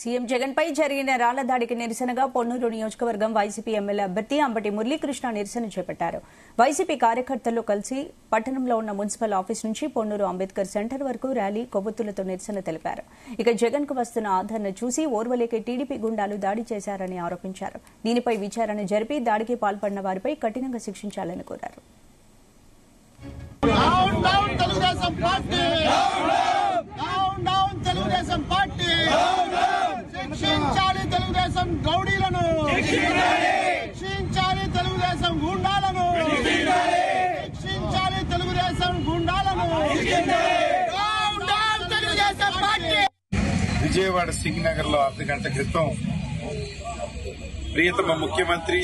CM Jagan పై జరిగిన రాళ్ల దాడికి నిరసనగా పొన్నూరు నియోజకవర్గం వైసీపీ ఎమ్మెల్యే అభ్యర్థి అంబటి మురళీకృష్ణ నిరసన చేపట్టారు. వైసీపీ కార్యకర్తలు కలిసి పట్టణంలో ఉన్న మున్సిపల్ ఆఫీస్ నుంచి పొన్నూరు అంబేద్కర్ సెంటర్ వరకు ర్యాలీ కొవ్వొత్తులతో నిరసన తెలిపారు. ఇక జగన్ కు వస్తున్న ఆదరణ చూసి ఓర్వలేక టీడీపీ గుండాలు దాడి చేశారని ఆరోపించారు. దీనిపై విచారణ జరిపి దాడికి పాల్పడిన వారిపై కఠినంగా శిక్షించాలని కోరారు. శిక్షించాలి తెలుగుదేశం గౌడీలను, శిక్షించాలి తెలుగుదేశం గుండాలను, శిక్షించాలి తెలుగుదేశం గుండాలను. విజయవాడ సింగనగర్ లో అర్ధగంట క్రితం ప్రియతమ ముఖ్యమంత్రి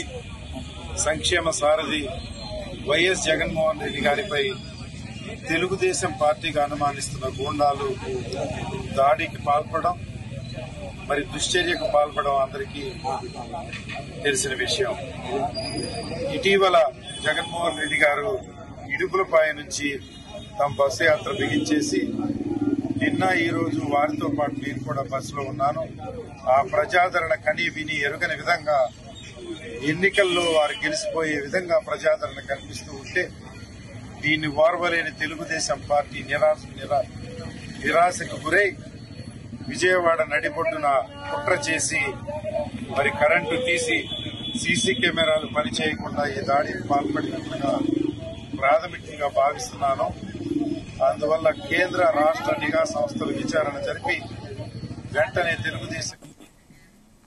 సంక్షేమ సారథి వైఎస్ జగన్మోహన్ రెడ్డి గారిపై తెలుగుదేశం పార్టీగా అనుమానిస్తున్న గూండాలు దాడికి పాల్పడడం, మరి దుశ్చర్యకు పాల్పడడం అందరికీ తెలిసిన విషయం. ఇటీవల జగన్మోహన్ రెడ్డి గారు ఇడుపులపాయ నుంచి తమ బస్సు యాత్ర బిగించేసి నిన్న ఈ రోజు వారితో పాటు నేను కూడా బస్సులో ఉన్నాను. ఆ ప్రజాదరణ కని విని ఎరుగని విధంగా ఎన్నికల్లో వారు గెలిచిపోయే విధంగా ప్రజాదరణ కనిపిస్తూ ఉంటే దీన్ని ఓర్వలేని తెలుగుదేశం పార్టీ నిరాశకు గురై విజయవాడ నడిబొడ్డున కుట్ర చేసి మరి కరెంటు తీసి సీసీ కెమెరాలు పనిచేయకుండా ఈ దాడికి పాల్పడినట్లుగా ప్రాథమికంగా భావిస్తున్నాను. అందువల్ల కేంద్ర రాష్ట్ర నిఘా సంస్థలు విచారణ జరిపి వెంటనే తెలుగుదేశం